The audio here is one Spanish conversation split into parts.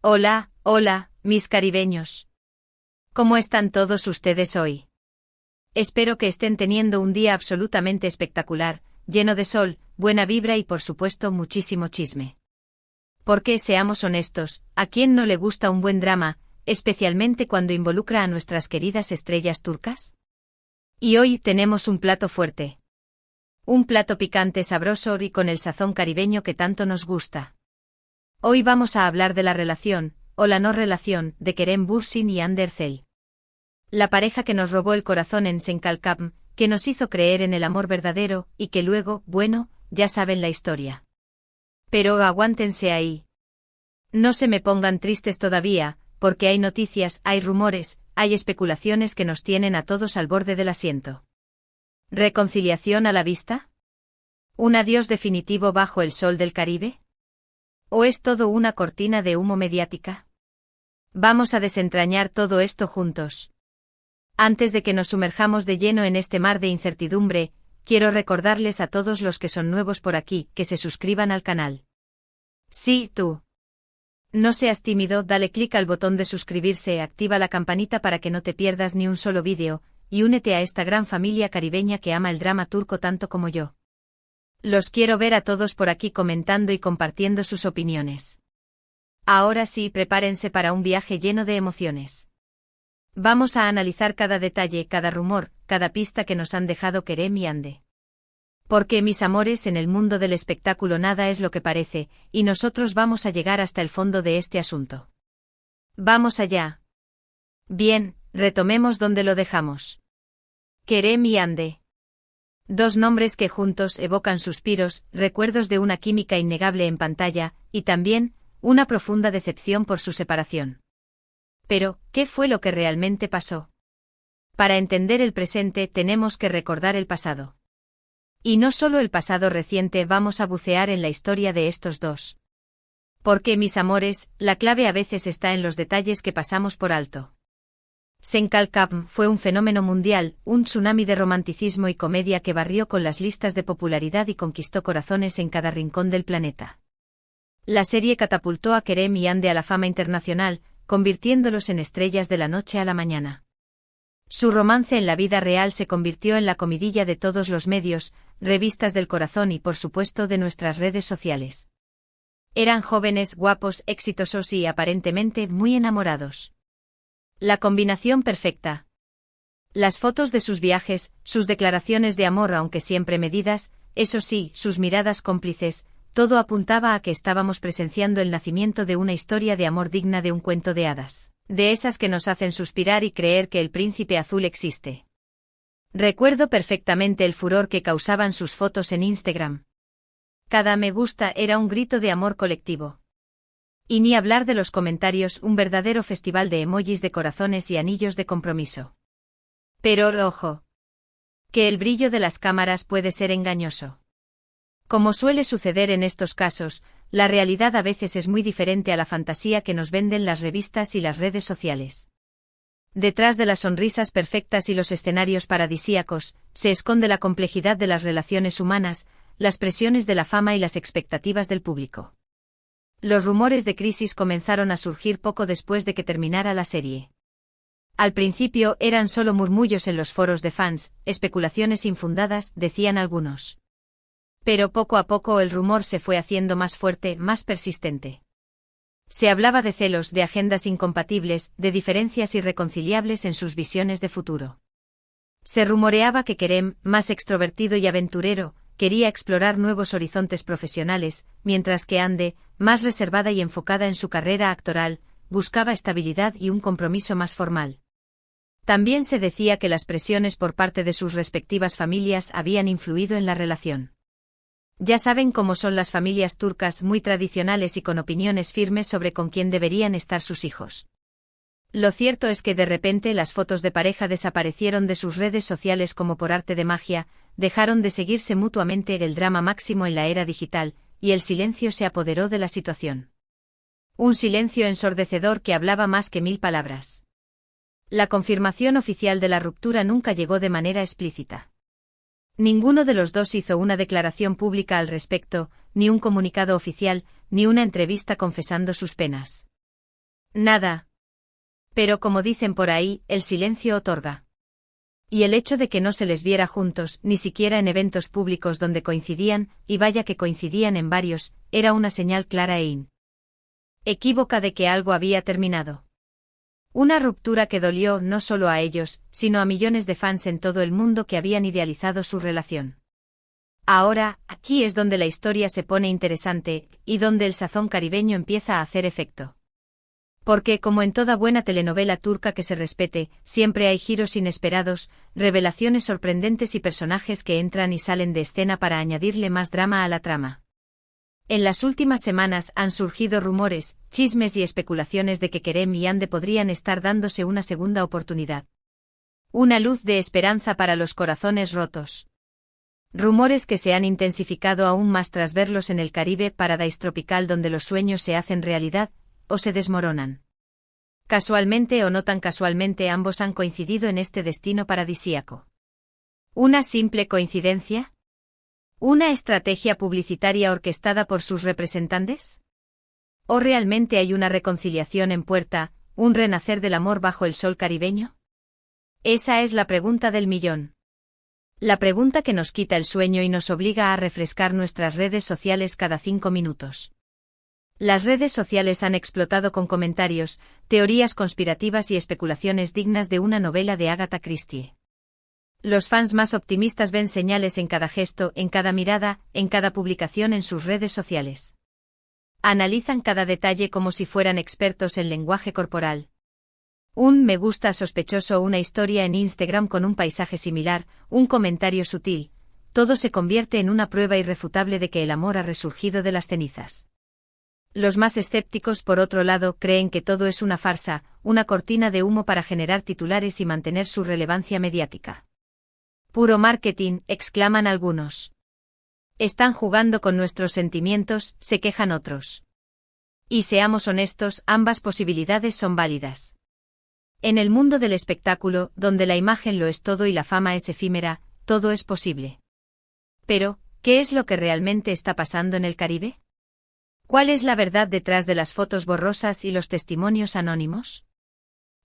Hola, hola, mis caribeños. ¿Cómo están todos ustedes hoy? Espero que estén teniendo un día absolutamente espectacular, lleno de sol, buena vibra y por supuesto muchísimo chisme. Porque, seamos honestos, ¿a quién no le gusta un buen drama, especialmente cuando involucra a nuestras queridas estrellas turcas? Y hoy tenemos un plato fuerte. Un plato picante sabroso y con el sazón caribeño que tanto nos gusta. Hoy vamos a hablar de la relación, o la no relación, de Kerem Bürsin y Hande Erçel. La pareja que nos robó el corazón en Senkalkapm, que nos hizo creer en el amor verdadero, y que luego, bueno, ya saben la historia. Pero aguántense ahí. No se me pongan tristes todavía, porque hay noticias, hay rumores, hay especulaciones que nos tienen a todos al borde del asiento. ¿Reconciliación a la vista? ¿Un adiós definitivo bajo el sol del Caribe? ¿O es todo una cortina de humo mediática? Vamos a desentrañar todo esto juntos. Antes de que nos sumerjamos de lleno en este mar de incertidumbre, quiero recordarles a todos los que son nuevos por aquí que se suscriban al canal. Sí, tú. No seas tímido, dale clic al botón de suscribirse, activa la campanita para que no te pierdas ni un solo vídeo, y únete a esta gran familia caribeña que ama el drama turco tanto como yo. Los quiero ver a todos por aquí comentando y compartiendo sus opiniones. Ahora sí, prepárense para un viaje lleno de emociones. Vamos a analizar cada detalle, cada rumor, cada pista que nos han dejado Kerem y Hande. Porque, mis amores, en el mundo del espectáculo nada es lo que parece, y nosotros vamos a llegar hasta el fondo de este asunto. ¡Vamos allá! Bien, retomemos donde lo dejamos. Kerem y Hande. Dos nombres que juntos evocan suspiros, recuerdos de una química innegable en pantalla, y también, una profunda decepción por su separación. Pero, ¿qué fue lo que realmente pasó? Para entender el presente tenemos que recordar el pasado. Y no solo el pasado reciente, vamos a bucear en la historia de estos dos. Porque, mis amores, la clave a veces está en los detalles que pasamos por alto. Senkalkapm fue un fenómeno mundial, un tsunami de romanticismo y comedia que barrió con las listas de popularidad y conquistó corazones en cada rincón del planeta. La serie catapultó a Kerem y Hande a la fama internacional, convirtiéndolos en estrellas de la noche a la mañana. Su romance en la vida real se convirtió en la comidilla de todos los medios, revistas del corazón y por supuesto de nuestras redes sociales. Eran jóvenes, guapos, exitosos y aparentemente muy enamorados. La combinación perfecta. Las fotos de sus viajes, sus declaraciones de amor aunque siempre medidas, eso sí, sus miradas cómplices, todo apuntaba a que estábamos presenciando el nacimiento de una historia de amor digna de un cuento de hadas, de esas que nos hacen suspirar y creer que el príncipe azul existe. Recuerdo perfectamente el furor que causaban sus fotos en Instagram. Cada me gusta era un grito de amor colectivo. Y ni hablar de los comentarios, un verdadero festival de emojis de corazones y anillos de compromiso. Pero, ojo, que el brillo de las cámaras puede ser engañoso. Como suele suceder en estos casos, la realidad a veces es muy diferente a la fantasía que nos venden las revistas y las redes sociales. Detrás de las sonrisas perfectas y los escenarios paradisíacos, se esconde la complejidad de las relaciones humanas, las presiones de la fama y las expectativas del público. Los rumores de crisis comenzaron a surgir poco después de que terminara la serie. Al principio eran solo murmullos en los foros de fans, especulaciones infundadas, decían algunos. Pero poco a poco el rumor se fue haciendo más fuerte, más persistente. Se hablaba de celos, de agendas incompatibles, de diferencias irreconciliables en sus visiones de futuro. Se rumoreaba que Kerem, más extrovertido y aventurero, quería explorar nuevos horizontes profesionales, mientras que Hande, más reservada y enfocada en su carrera actoral, buscaba estabilidad y un compromiso más formal. También se decía que las presiones por parte de sus respectivas familias habían influido en la relación. Ya saben cómo son las familias turcas, muy tradicionales y con opiniones firmes sobre con quién deberían estar sus hijos. Lo cierto es que de repente las fotos de pareja desaparecieron de sus redes sociales como por arte de magia, dejaron de seguirse mutuamente, el drama máximo en la era digital, y el silencio se apoderó de la situación. Un silencio ensordecedor que hablaba más que 1000 palabras. La confirmación oficial de la ruptura nunca llegó de manera explícita. Ninguno de los dos hizo una declaración pública al respecto, ni un comunicado oficial, ni una entrevista confesando sus penas. Nada. Pero como dicen por ahí, el silencio otorga. Y el hecho de que no se les viera juntos, ni siquiera en eventos públicos donde coincidían, y vaya que coincidían en varios, era una señal clara e inequívoca de que algo había terminado. Una ruptura que dolió no solo a ellos, sino a millones de fans en todo el mundo que habían idealizado su relación. Ahora, aquí es donde la historia se pone interesante, y donde el sazón caribeño empieza a hacer efecto. Porque, como en toda buena telenovela turca que se respete, siempre hay giros inesperados, revelaciones sorprendentes y personajes que entran y salen de escena para añadirle más drama a la trama. En las últimas semanas han surgido rumores, chismes y especulaciones de que Kerem y Hande podrían estar dándose una segunda oportunidad. Una luz de esperanza para los corazones rotos. Rumores que se han intensificado aún más tras verlos en el Caribe Paradise tropical, donde los sueños se hacen realidad, o se desmoronan. Casualmente o no tan casualmente, ambos han coincidido en este destino paradisíaco. ¿Una simple coincidencia? ¿Una estrategia publicitaria orquestada por sus representantes? ¿O realmente hay una reconciliación en puerta, un renacer del amor bajo el sol caribeño? Esa es la pregunta del millón. La pregunta que nos quita el sueño y nos obliga a refrescar nuestras redes sociales cada 5 minutos. Las redes sociales han explotado con comentarios, teorías conspirativas y especulaciones dignas de una novela de Agatha Christie. Los fans más optimistas ven señales en cada gesto, en cada mirada, en cada publicación en sus redes sociales. Analizan cada detalle como si fueran expertos en lenguaje corporal. Un me gusta sospechoso, una historia en Instagram con un paisaje similar, un comentario sutil, todo se convierte en una prueba irrefutable de que el amor ha resurgido de las cenizas. Los más escépticos, por otro lado, creen que todo es una farsa, una cortina de humo para generar titulares y mantener su relevancia mediática. Puro marketing, exclaman algunos. Están jugando con nuestros sentimientos, se quejan otros. Y seamos honestos, ambas posibilidades son válidas. En el mundo del espectáculo, donde la imagen lo es todo y la fama es efímera, todo es posible. Pero, ¿qué es lo que realmente está pasando en el Caribe? ¿Cuál es la verdad detrás de las fotos borrosas y los testimonios anónimos?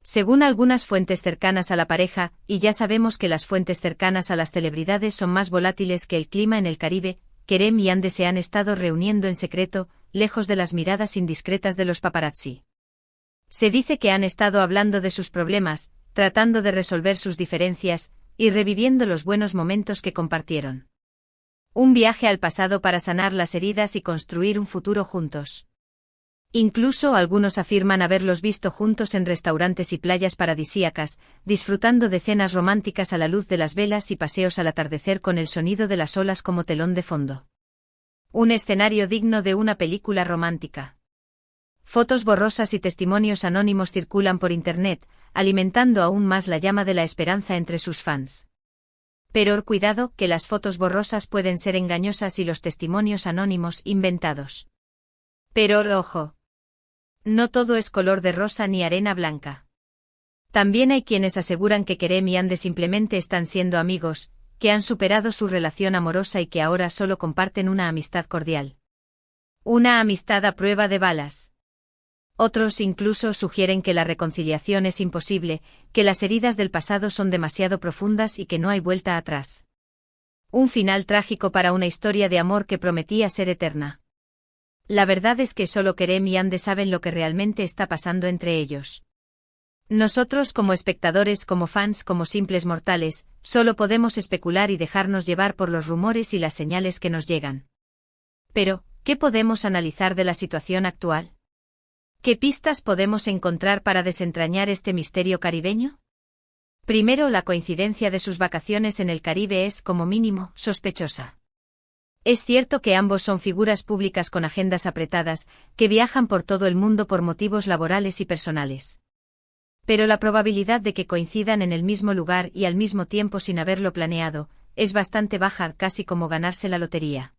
Según algunas fuentes cercanas a la pareja, y ya sabemos que las fuentes cercanas a las celebridades son más volátiles que el clima en el Caribe, Kerem y Hande se han estado reuniendo en secreto, lejos de las miradas indiscretas de los paparazzi. Se dice que han estado hablando de sus problemas, tratando de resolver sus diferencias, y reviviendo los buenos momentos que compartieron. Un viaje al pasado para sanar las heridas y construir un futuro juntos. Incluso algunos afirman haberlos visto juntos en restaurantes y playas paradisíacas, disfrutando de cenas románticas a la luz de las velas y paseos al atardecer con el sonido de las olas como telón de fondo. Un escenario digno de una película romántica. Fotos borrosas y testimonios anónimos circulan por internet, alimentando aún más la llama de la esperanza entre sus fans. Pero cuidado, que las fotos borrosas pueden ser engañosas y los testimonios anónimos inventados. Pero ojo. No todo es color de rosa ni arena blanca. También hay quienes aseguran que Kerem y Hande simplemente están siendo amigos, que han superado su relación amorosa y que ahora solo comparten una amistad cordial. Una amistad a prueba de balas. Otros incluso sugieren que la reconciliación es imposible, que las heridas del pasado son demasiado profundas y que no hay vuelta atrás. Un final trágico para una historia de amor que prometía ser eterna. La verdad es que solo Kerem y Hande saben lo que realmente está pasando entre ellos. Nosotros como espectadores, como fans, como simples mortales, solo podemos especular y dejarnos llevar por los rumores y las señales que nos llegan. Pero, ¿qué podemos analizar de la situación actual? ¿Qué pistas podemos encontrar para desentrañar este misterio caribeño? Primero, la coincidencia de sus vacaciones en el Caribe es, como mínimo, sospechosa. Es cierto que ambos son figuras públicas con agendas apretadas, que viajan por todo el mundo por motivos laborales y personales. Pero la probabilidad de que coincidan en el mismo lugar y al mismo tiempo sin haberlo planeado, es bastante baja, casi como ganarse la lotería.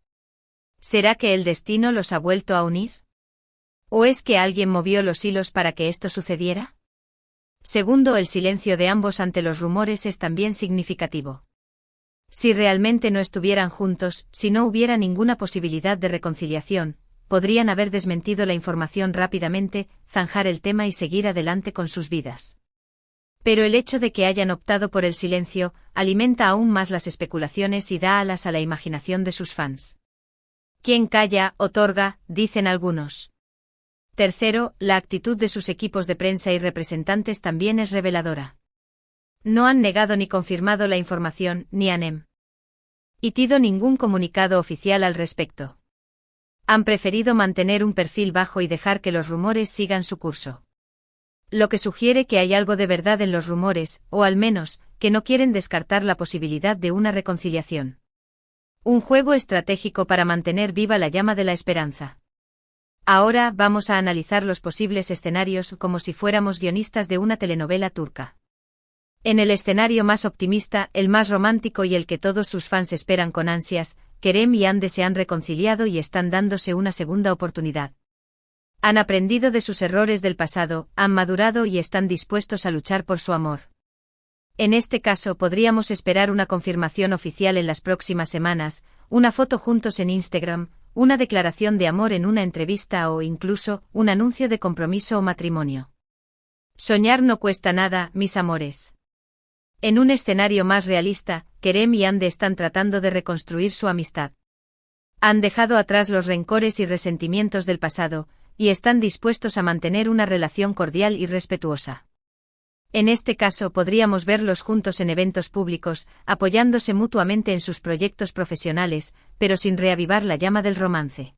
¿Será que el destino los ha vuelto a unir? ¿O es que alguien movió los hilos para que esto sucediera? Segundo, el silencio de ambos ante los rumores es también significativo. Si realmente no estuvieran juntos, si no hubiera ninguna posibilidad de reconciliación, podrían haber desmentido la información rápidamente, zanjar el tema y seguir adelante con sus vidas. Pero el hecho de que hayan optado por el silencio, alimenta aún más las especulaciones y da alas a la imaginación de sus fans. Quien calla, otorga, dicen algunos. Tercero, la actitud de sus equipos de prensa y representantes también es reveladora. No han negado ni confirmado la información, ni han emitido ningún comunicado oficial al respecto. Han preferido mantener un perfil bajo y dejar que los rumores sigan su curso. Lo que sugiere que hay algo de verdad en los rumores, o al menos, que no quieren descartar la posibilidad de una reconciliación. Un juego estratégico para mantener viva la llama de la esperanza. Ahora vamos a analizar los posibles escenarios como si fuéramos guionistas de una telenovela turca. En el escenario más optimista, el más romántico y el que todos sus fans esperan con ansias, Kerem y Hande se han reconciliado y están dándose una segunda oportunidad. Han aprendido de sus errores del pasado, han madurado y están dispuestos a luchar por su amor. En este caso podríamos esperar una confirmación oficial en las próximas semanas, una foto juntos en Instagram, una declaración de amor en una entrevista o incluso un anuncio de compromiso o matrimonio. Soñar no cuesta nada, mis amores. En un escenario más realista, Kerem y Hande están tratando de reconstruir su amistad. Han dejado atrás los rencores y resentimientos del pasado, y están dispuestos a mantener una relación cordial y respetuosa. En este caso podríamos verlos juntos en eventos públicos, apoyándose mutuamente en sus proyectos profesionales, pero sin reavivar la llama del romance.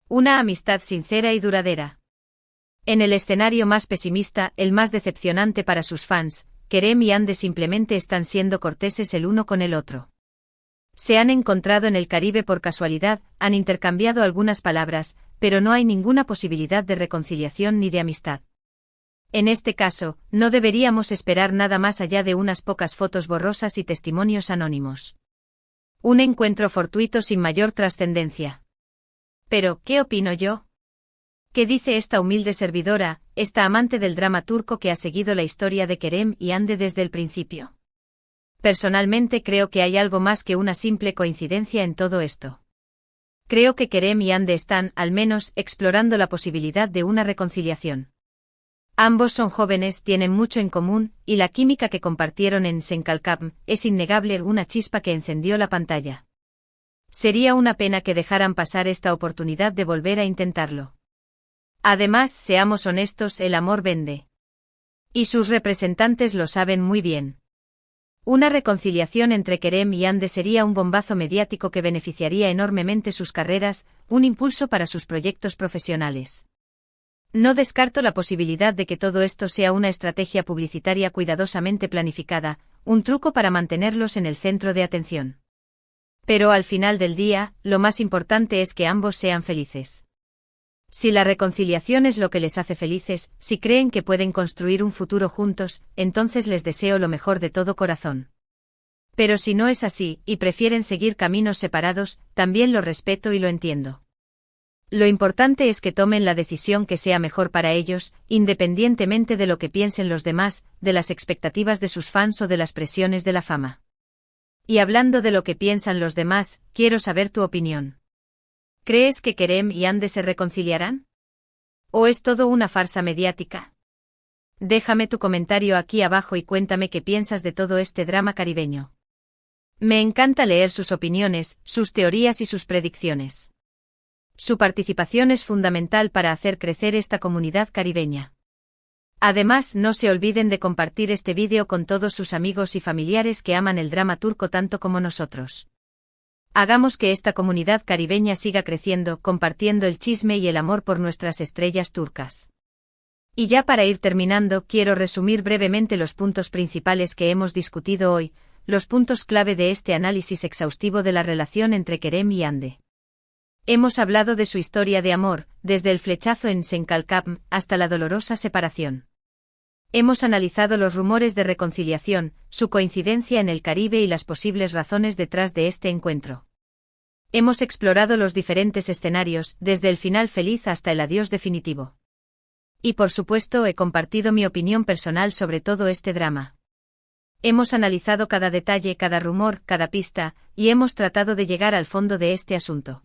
Una amistad sincera y duradera. En el escenario más pesimista, el más decepcionante para sus fans, Kerem y Hande simplemente están siendo corteses el uno con el otro. Se han encontrado en el Caribe por casualidad, han intercambiado algunas palabras, pero no hay ninguna posibilidad de reconciliación ni de amistad. En este caso, no deberíamos esperar nada más allá de unas pocas fotos borrosas y testimonios anónimos. Un encuentro fortuito sin mayor trascendencia. Pero, ¿qué opino yo? ¿Qué dice esta humilde servidora, esta amante del drama turco que ha seguido la historia de Kerem y Hande desde el principio? Personalmente creo que hay algo más que una simple coincidencia en todo esto. Creo que Kerem y Hande están, al menos, explorando la posibilidad de una reconciliación. Ambos son jóvenes, tienen mucho en común, y la química que compartieron en Senkalkam es innegable, una chispa que encendió la pantalla. Sería una pena que dejaran pasar esta oportunidad de volver a intentarlo. Además, seamos honestos, el amor vende. Y sus representantes lo saben muy bien. Una reconciliación entre Kerem y Hande sería un bombazo mediático que beneficiaría enormemente sus carreras, un impulso para sus proyectos profesionales. No descarto la posibilidad de que todo esto sea una estrategia publicitaria cuidadosamente planificada, un truco para mantenerlos en el centro de atención. Pero al final del día, lo más importante es que ambos sean felices. Si la reconciliación es lo que les hace felices, si creen que pueden construir un futuro juntos, entonces les deseo lo mejor de todo corazón. Pero si no es así, y prefieren seguir caminos separados, también lo respeto y lo entiendo. Lo importante es que tomen la decisión que sea mejor para ellos, independientemente de lo que piensen los demás, de las expectativas de sus fans o de las presiones de la fama. Y hablando de lo que piensan los demás, quiero saber tu opinión. ¿Crees que Kerem y Hande se reconciliarán? ¿O es todo una farsa mediática? Déjame tu comentario aquí abajo y cuéntame qué piensas de todo este drama caribeño. Me encanta leer sus opiniones, sus teorías y sus predicciones. Su participación es fundamental para hacer crecer esta comunidad caribeña. Además, no se olviden de compartir este vídeo con todos sus amigos y familiares que aman el drama turco tanto como nosotros. Hagamos que esta comunidad caribeña siga creciendo, compartiendo el chisme y el amor por nuestras estrellas turcas. Y ya para ir terminando, quiero resumir brevemente los puntos principales que hemos discutido hoy, los puntos clave de este análisis exhaustivo de la relación entre Kerem y Hande. Hemos hablado de su historia de amor, desde el flechazo en Senkalkam hasta la dolorosa separación. Hemos analizado los rumores de reconciliación, su coincidencia en el Caribe y las posibles razones detrás de este encuentro. Hemos explorado los diferentes escenarios, desde el final feliz hasta el adiós definitivo. Y por supuesto he compartido mi opinión personal sobre todo este drama. Hemos analizado cada detalle, cada rumor, cada pista, y hemos tratado de llegar al fondo de este asunto.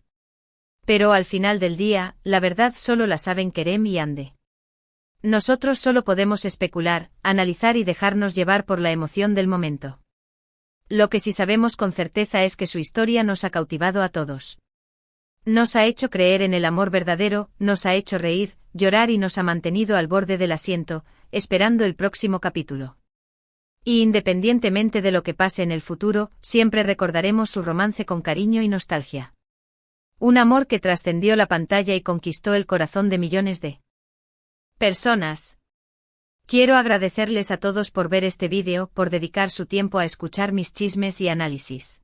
Pero al final del día, la verdad solo la saben Kerem y Hande. Nosotros solo podemos especular, analizar y dejarnos llevar por la emoción del momento. Lo que sí sabemos con certeza es que su historia nos ha cautivado a todos. Nos ha hecho creer en el amor verdadero, nos ha hecho reír, llorar y nos ha mantenido al borde del asiento, esperando el próximo capítulo. Y independientemente de lo que pase en el futuro, siempre recordaremos su romance con cariño y nostalgia. Un amor que trascendió la pantalla y conquistó el corazón de millones de personas. Quiero agradecerles a todos por ver este vídeo, por dedicar su tiempo a escuchar mis chismes y análisis.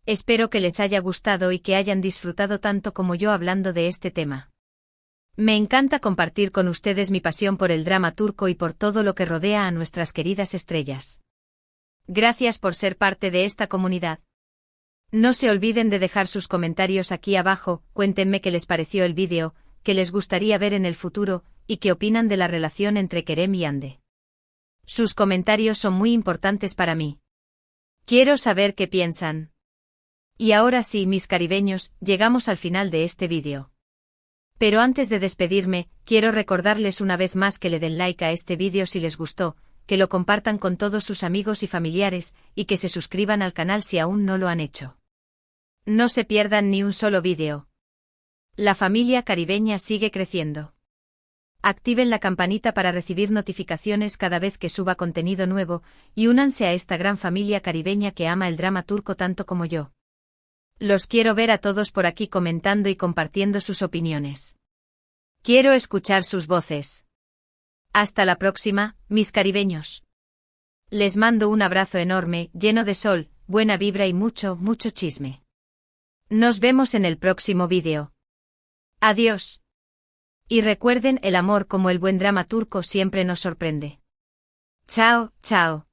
Espero que les haya gustado y que hayan disfrutado tanto como yo hablando de este tema. Me encanta compartir con ustedes mi pasión por el drama turco y por todo lo que rodea a nuestras queridas estrellas. Gracias por ser parte de esta comunidad. No se olviden de dejar sus comentarios aquí abajo, cuéntenme qué les pareció el vídeo, qué les gustaría ver en el futuro, y qué opinan de la relación entre Kerem y Hande. Sus comentarios son muy importantes para mí. Quiero saber qué piensan. Y ahora sí, mis caribeños, llegamos al final de este vídeo. Pero antes de despedirme, quiero recordarles una vez más que le den like a este vídeo si les gustó, que lo compartan con todos sus amigos y familiares, y que se suscriban al canal si aún no lo han hecho. No se pierdan ni un solo vídeo. La familia caribeña sigue creciendo. Activen la campanita para recibir notificaciones cada vez que suba contenido nuevo, y únanse a esta gran familia caribeña que ama el drama turco tanto como yo. Los quiero ver a todos por aquí comentando y compartiendo sus opiniones. Quiero escuchar sus voces. Hasta la próxima, mis caribeños. Les mando un abrazo enorme, lleno de sol, buena vibra y mucho, mucho chisme. Nos vemos en el próximo vídeo. Adiós. Y recuerden, el amor como el buen drama turco siempre nos sorprende. Chao, chao.